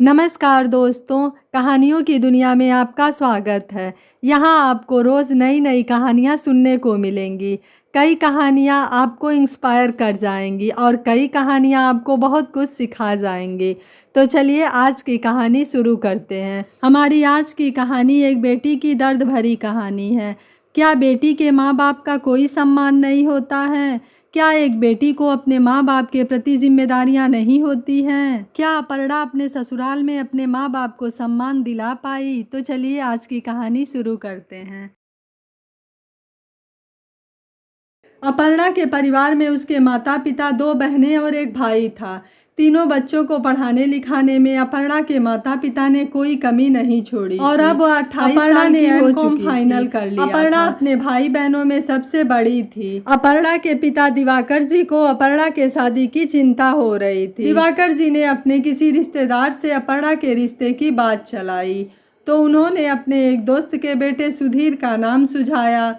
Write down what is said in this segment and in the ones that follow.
नमस्कार दोस्तों, कहानियों की दुनिया में आपका स्वागत है। यहाँ आपको रोज़ नई-नई कहानियाँ सुनने को मिलेंगी। कई कहानियाँ आपको इंस्पायर कर जाएँगी और कई कहानियाँ आपको बहुत कुछ सिखा जाएँगी। तो चलिए आज की कहानी शुरू करते हैं। हमारी आज की कहानी एक बेटी की दर्द भरी कहानी है। क्या बेटी के माँ-बाप का कोई सम्मान नहीं होता है? क्या एक बेटी को अपने माँ बाप के प्रति जिम्मेदारियां नहीं होती हैं? क्या अपर्णा अपने ससुराल में अपने माँ बाप को सम्मान दिला पाई? तो चलिए आज की कहानी शुरू करते हैं। अपर्णा के परिवार में उसके माता पिता, दो बहनें और एक भाई था। तीनों बच्चों को पढ़ाने लिखाने में अपर्णा के माता पिता ने कोई कमी नहीं छोड़ी और अब 28 साल की हो चुकी थी। फाइनल कर लिया। अपर्णा अपने भाई बहनों में सबसे बड़ी थी। अपर्णा के पिता दिवाकर जी को अपर्णा के शादी की चिंता हो रही थी। दिवाकर जी ने अपने किसी रिश्तेदार से अपर्णा के रिश्ते की बात चलाई तो उन्होंने अपने एक दोस्त के बेटे सुधीर का नाम सुझाया।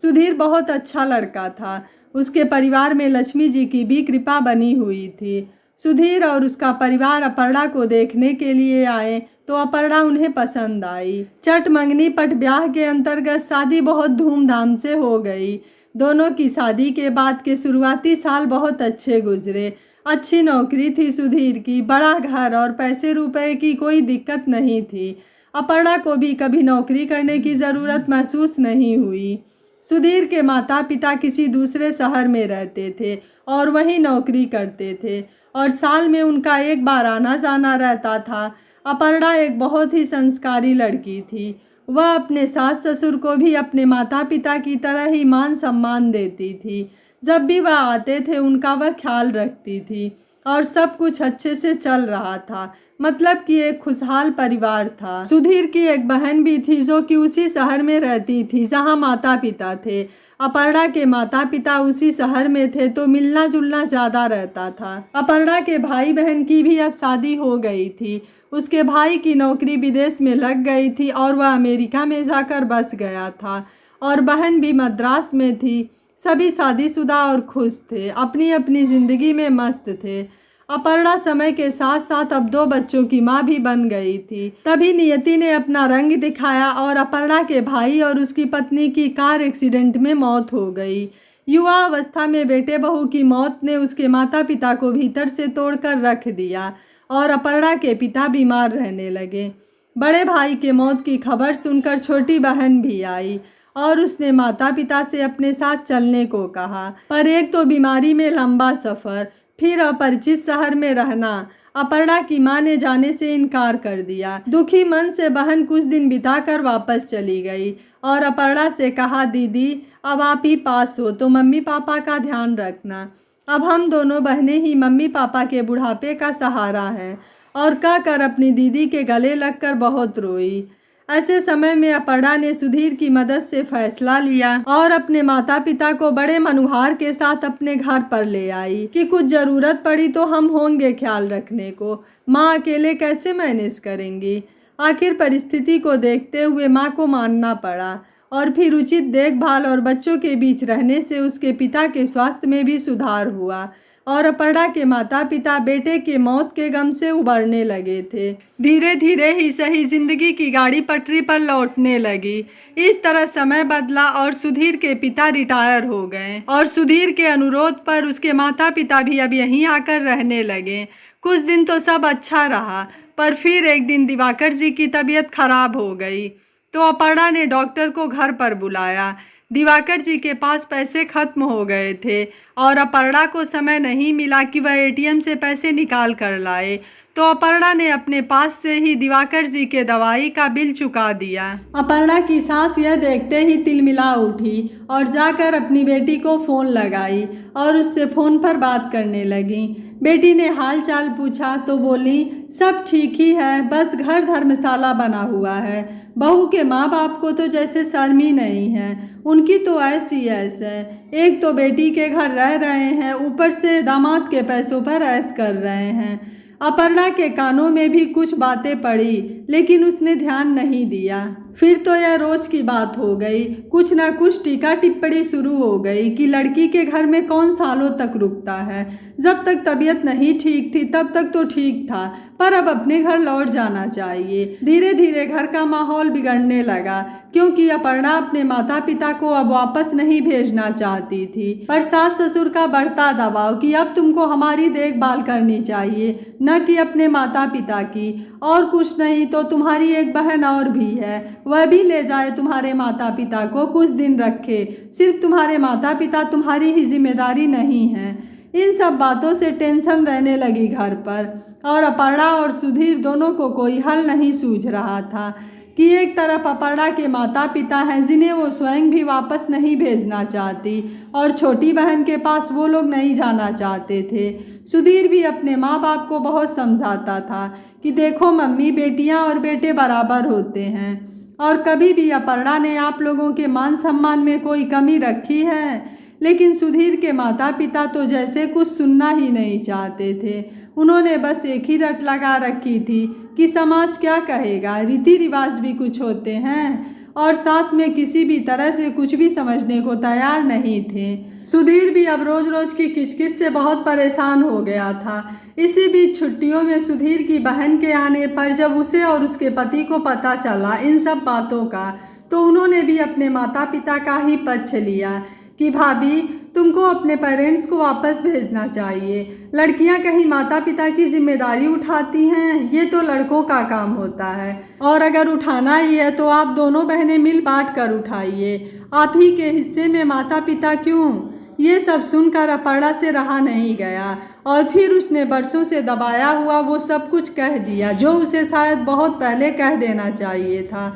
सुधीर बहुत अच्छा लड़का था। उसके परिवार में लक्ष्मी जी की भी कृपा बनी हुई थी। सुधीर और उसका परिवार अपर्णा को देखने के लिए आए तो अपर्णा उन्हें पसंद आई। चट मंगनी पट ब्याह के अंतर्गत शादी बहुत धूमधाम से हो गई। दोनों की शादी के बाद के शुरुआती साल बहुत अच्छे गुजरे। अच्छी नौकरी थी सुधीर की, बड़ा घर और पैसे रुपए की कोई दिक्कत नहीं थी। अपर्णा को भी कभी नौकरी करने की ज़रूरत महसूस नहीं हुई। सुधीर के माता पिता किसी दूसरे शहर में रहते थे और वहीं नौकरी करते थे और साल में उनका एक बार आना जाना रहता था। अपर्णा एक बहुत ही संस्कारी लड़की थी। वह अपने सास ससुर को भी अपने माता पिता की तरह ही मान सम्मान देती थी। जब भी वह आते थे उनका वह ख्याल रखती थी और सब कुछ अच्छे से चल रहा था। मतलब कि एक खुशहाल परिवार था। सुधीर की एक बहन भी थी जो कि उसी शहर में रहती थी जहां माता पिता थे। अपर्णा के माता पिता उसी शहर में थे तो मिलना जुलना ज़्यादा रहता था। अपर्णा के भाई बहन की भी अब शादी हो गई थी। उसके भाई की नौकरी विदेश में लग गई थी और वह अमेरिका में जाकर बस गया था और बहन भी मद्रास में थी। सभी शादीशुदा और खुश थे, अपनी अपनी ज़िंदगी में मस्त थे। अपर्णा समय के साथ साथ अब दो बच्चों की माँ भी बन गई थी। तभी नियति ने अपना रंग दिखाया और अपर्णा के भाई और उसकी पत्नी की कार एक्सीडेंट में मौत हो गई। युवा अवस्था में बेटे बहू की मौत ने उसके माता पिता को भीतर से तोड़कर रख दिया और अपर्णा के पिता बीमार रहने लगे। बड़े भाई के मौत की खबर सुनकर छोटी बहन भी आई और उसने माता पिता से अपने साथ चलने को कहा। पर एक तो बीमारी में लंबा सफ़र, फिर अपरिचित शहर में रहना। अपर्णा की मां ने जाने से इनकार कर दिया। दुखी मन से बहन कुछ दिन बिताकर वापस चली गई और अपर्णा से कहा, दीदी अब आप ही पास हो तो मम्मी पापा का ध्यान रखना। अब हम दोनों बहनें ही मम्मी पापा के बुढ़ापे का सहारा हैं। और कहकर अपनी दीदी के गले लगकर बहुत रोई। ऐसे समय में अपर्णा ने सुधीर की मदद से फैसला लिया और अपने माता पिता को बड़े मनुहार के साथ अपने घर पर ले आई कि कुछ ज़रूरत पड़ी तो हम होंगे ख्याल रखने को। माँ अकेले कैसे मैनेज करेंगी। आखिर परिस्थिति को देखते हुए माँ को मानना पड़ा और फिर उचित देखभाल और बच्चों के बीच रहने से उसके पिता के स्वास्थ्य में भी सुधार हुआ और अपर्णा के माता पिता बेटे के मौत के गम से उबरने लगे थे। धीरे धीरे ही सही जिंदगी की गाड़ी पटरी पर लौटने लगी। इस तरह समय बदला और सुधीर के पिता रिटायर हो गए और सुधीर के अनुरोध पर उसके माता पिता भी अब यहीं आकर रहने लगे। कुछ दिन तो सब अच्छा रहा पर फिर एक दिन दिवाकर जी की तबीयत खराब हो गई तो अपर्णा ने डॉक्टर को घर पर बुलाया। दिवाकर जी के पास पैसे खत्म हो गए थे और अपर्णा को समय नहीं मिला कि वह एटीएम से पैसे निकाल कर लाए तो अपर्णा ने अपने पास से ही दिवाकर जी के दवाई का बिल चुका दिया। अपर्णा की सास यह देखते ही तिलमिला उठी और जाकर अपनी बेटी को फ़ोन लगाई और उससे फ़ोन पर बात करने लगी। बेटी ने हाल चाल पूछा तो बोली, सब ठीक ही है, बस घर धर्मशाला बना हुआ है। बहू के माँ बाप को तो जैसे शर्म ही नहीं है, उनकी तो ऐसी ऐस है। एक तो बेटी के घर रह रहे हैं, ऊपर से दामाद के पैसों पर ऐश कर रहे हैं। अपर्णा के कानों में भी कुछ बातें पड़ी लेकिन उसने ध्यान नहीं दिया। फिर तो यह रोज की बात हो गई। कुछ ना कुछ टीका टिप्पणी शुरू हो गई कि लड़की के घर में कौन सालों तक रुकता है। जब तक तबीयत नहीं ठीक थी तब तक तो ठीक था, पर अब अपने घर लौट जाना चाहिए। धीरे धीरे घर का माहौल बिगड़ने लगा, क्योंकि अपर्णा अपने माता पिता को अब वापस नहीं भेजना चाहती थी। पर सास ससुर का बढ़ता दबाव कि अब तुमको हमारी देखभाल करनी चाहिए, न कि अपने माता पिता की। और कुछ नहीं तो तुम्हारी एक बहन और भी है, वह भी ले जाए तुम्हारे माता पिता को, कुछ दिन रखे। सिर्फ तुम्हारे माता पिता तुम्हारी ही जिम्मेदारी नहीं है। इन सब बातों से टेंशन रहने लगी घर पर, और अपर्णा और सुधीर दोनों को कोई हल नहीं सूझ रहा था कि एक तरफ अपर्णा के माता पिता हैं जिन्हें वो स्वयं भी वापस नहीं भेजना चाहती, और छोटी बहन के पास वो लोग नहीं जाना चाहते थे। सुधीर भी अपने माँ बाप को बहुत समझाता था कि देखो मम्मी, बेटियाँ और बेटे बराबर होते हैं, और कभी भी अपर्णा ने आप लोगों के मान सम्मान में कोई कमी रखी है। लेकिन सुधीर के माता पिता तो जैसे कुछ सुनना ही नहीं चाहते थे। उन्होंने बस एक ही रट लगा रखी थी कि समाज क्या कहेगा, रीति रिवाज भी कुछ होते हैं, और साथ में किसी भी तरह से कुछ भी समझने को तैयार नहीं थे। सुधीर भी अब रोज रोज की किचकिच से बहुत परेशान हो गया था। इसी बीच छुट्टियों में सुधीर की बहन के आने पर जब उसे और उसके पति को पता चला इन सब बातों का, तो उन्होंने भी अपने माता पिता का ही पक्ष लिया कि भाभी, तुमको अपने पेरेंट्स को वापस भेजना चाहिए। लड़कियां कहीं माता पिता की जिम्मेदारी उठाती हैं? ये तो लड़कों का काम होता है, और अगर उठाना ही है तो आप दोनों बहनें मिल बांट कर उठाइए। आप ही के हिस्से में माता पिता क्यों? ये सब सुनकर अपर्णा से रहा नहीं गया, और फिर उसने बरसों से दबाया हुआ वो सब कुछ कह दिया जो उसे शायद बहुत पहले कह देना चाहिए था।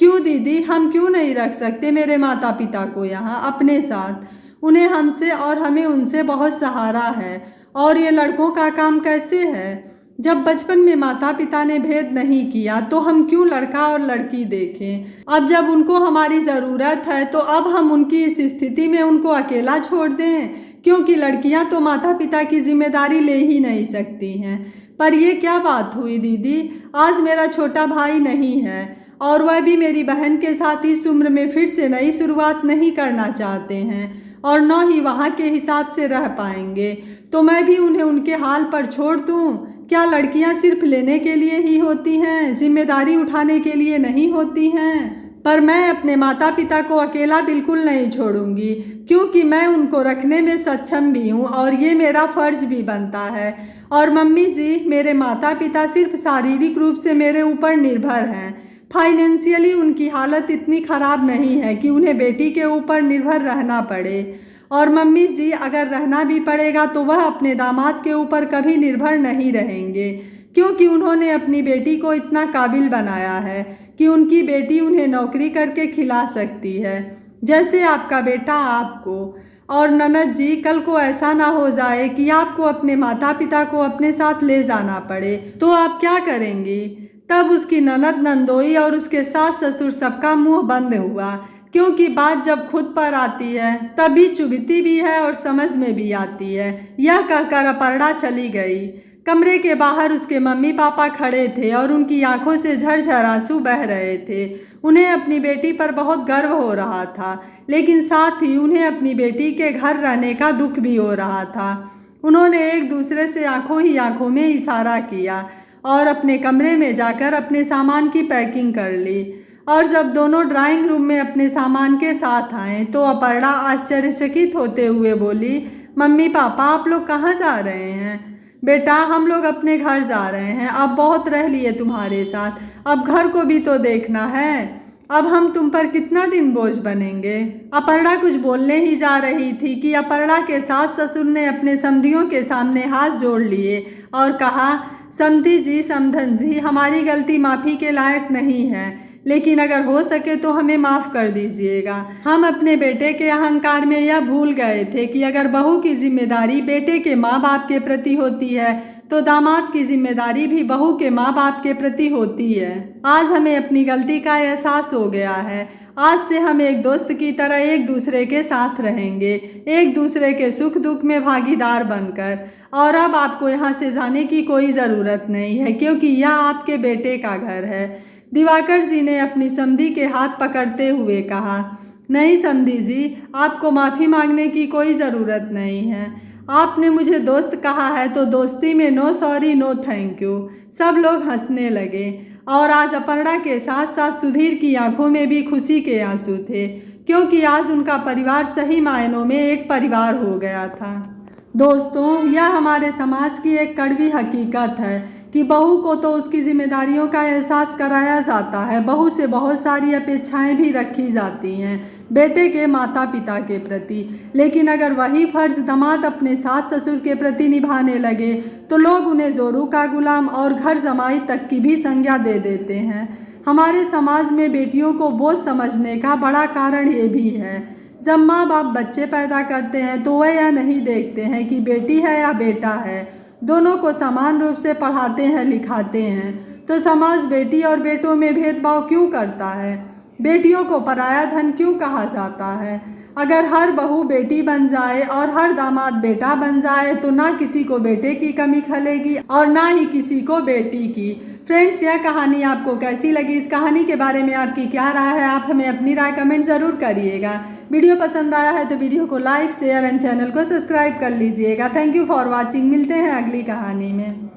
क्यों दीदी, हम क्यों नहीं रख सकते मेरे माता पिता को यहाँ अपने साथ? उन्हें हमसे और हमें उनसे बहुत सहारा है, और ये लड़कों का काम कैसे है? जब बचपन में माता पिता ने भेद नहीं किया तो हम क्यों लड़का और लड़की देखें? अब जब उनको हमारी ज़रूरत है तो अब हम उनकी इस स्थिति में उनको अकेला छोड़ दें? क्योंकि लड़कियां तो माता पिता की जिम्मेदारी ले ही नहीं सकती हैं। पर ये क्या बात हुई दीदी? आज मेरा छोटा भाई नहीं है, और वह भी मेरी बहन के साथ इस उम्र में फिर से नई शुरुआत नहीं करना चाहते हैं, और न ही वहाँ के हिसाब से रह पाएंगे। तो मैं भी उन्हें उनके हाल पर छोड़ दूँ? क्या लड़कियाँ सिर्फ लेने के लिए ही होती हैं, जिम्मेदारी उठाने के लिए नहीं होती हैं? पर मैं अपने माता पिता को अकेला बिल्कुल नहीं छोड़ूंगी, क्योंकि मैं उनको रखने में सक्षम भी हूँ, और ये मेरा फर्ज भी बनता है। और मम्मी जी, मेरे माता पिता सिर्फ शारीरिक रूप से मेरे ऊपर निर्भर हैं। फाइनेंशियली उनकी हालत इतनी ख़राब नहीं है कि उन्हें बेटी के ऊपर निर्भर रहना पड़े। और मम्मी जी, अगर रहना भी पड़ेगा तो वह अपने दामाद के ऊपर कभी निर्भर नहीं रहेंगे, क्योंकि उन्होंने अपनी बेटी को इतना काबिल बनाया है कि उनकी बेटी उन्हें नौकरी करके खिला सकती है, जैसे आपका बेटा आपको। और ननद जी, कल को ऐसा ना हो जाए कि आपको अपने माता पिता को अपने साथ ले जाना पड़े, तो आप क्या करेंगी? तब उसकी ननद नंदोई और उसके सास ससुर सबका मुंह बंद हुआ, क्योंकि बात जब खुद पर आती है तभी चुभती भी है और समझ में भी आती है। यह कहकर अपर्णा चली गई। कमरे के बाहर उसके मम्मी पापा खड़े थे और उनकी आंखों से झरझर आंसू बह रहे थे। उन्हें अपनी बेटी पर बहुत गर्व हो रहा था, लेकिन साथ ही उन्हें अपनी बेटी के घर रहने का दुख भी हो रहा था। उन्होंने एक दूसरे से आंखों ही आंखों में इशारा किया और अपने कमरे में जाकर अपने सामान की पैकिंग कर ली। और जब दोनों ड्राइंग रूम में अपने सामान के साथ आए तो अपर्णा आश्चर्यचकित होते हुए बोली, मम्मी पापा, आप लोग कहाँ जा रहे हैं? बेटा, हम लोग अपने घर जा रहे हैं। अब बहुत रह लिए तुम्हारे साथ, अब घर को भी तो देखना है। अब हम तुम पर कितना दिन बोझ बनेंगे? अपर्णा कुछ बोलने ही जा रही थी कि अपर्णा के सास ससुर ने अपने समधियों के सामने हाथ जोड़ लिए और कहा, समधी जी, समधन जी, हमारी गलती माफ़ी के लायक नहीं है, लेकिन अगर हो सके तो हमें माफ़ कर दीजिएगा। हम अपने बेटे के अहंकार में यह भूल गए थे कि अगर बहू की जिम्मेदारी बेटे के माँ बाप के प्रति होती है तो दामाद की जिम्मेदारी भी बहू के माँ बाप के प्रति होती है। आज हमें अपनी गलती का एहसास हो गया है। आज से हम एक दोस्त की तरह एक दूसरे के साथ रहेंगे, एक दूसरे के सुख दुख में भागीदार बनकर। और अब आपको यहाँ से जाने की कोई ज़रूरत नहीं है, क्योंकि यह आपके बेटे का घर है। दिवाकर जी ने अपनी समधी के हाथ पकड़ते हुए कहा, नहीं समधी जी, आपको माफ़ी मांगने की कोई ज़रूरत नहीं है। आपने मुझे दोस्त कहा है तो दोस्ती में no sorry no thank you. सब लोग हंसने लगे और आज अपर्णा के साथ साथ सुधीर की आंखों में भी खुशी के आंसू थे, क्योंकि आज उनका परिवार सही मायनों में एक परिवार हो गया था। दोस्तों, यह हमारे समाज की एक कड़वी हकीकत है कि बहू को तो उसकी जिम्मेदारियों का एहसास कराया जाता है, बहू से बहुत सारी अपेक्षाएं भी रखी जाती हैं बेटे के माता पिता के प्रति, लेकिन अगर वही फर्ज दामाद अपने सास ससुर के प्रति निभाने लगे तो लोग उन्हें जोरू का गुलाम और घर जमाई तक की भी संज्ञा दे देते हैं। हमारे समाज में बेटियों को बोझ समझने का बड़ा कारण ये भी है। जब माँ बाप बच्चे पैदा करते हैं तो वह यह नहीं देखते हैं कि बेटी है या बेटा है, दोनों को समान रूप से पढ़ाते हैं लिखाते हैं। तो समाज बेटी और बेटों में भेदभाव क्यों करता है? बेटियों को पराया धन क्यों कहा जाता है? अगर हर बहू बेटी बन जाए और हर दामाद बेटा बन जाए तो ना किसी को बेटे की कमी खलेगी और ना ही किसी को बेटी की। फ्रेंड्स, यह कहानी आपको कैसी लगी? इस कहानी के बारे में आपकी क्या राय है? आप हमें अपनी राय कमेंट ज़रूर करिएगा। वीडियो पसंद आया है तो वीडियो को लाइक शेयर एंड चैनल को सब्सक्राइब कर लीजिएगा। Thank you for watching. मिलते हैं अगली कहानी में।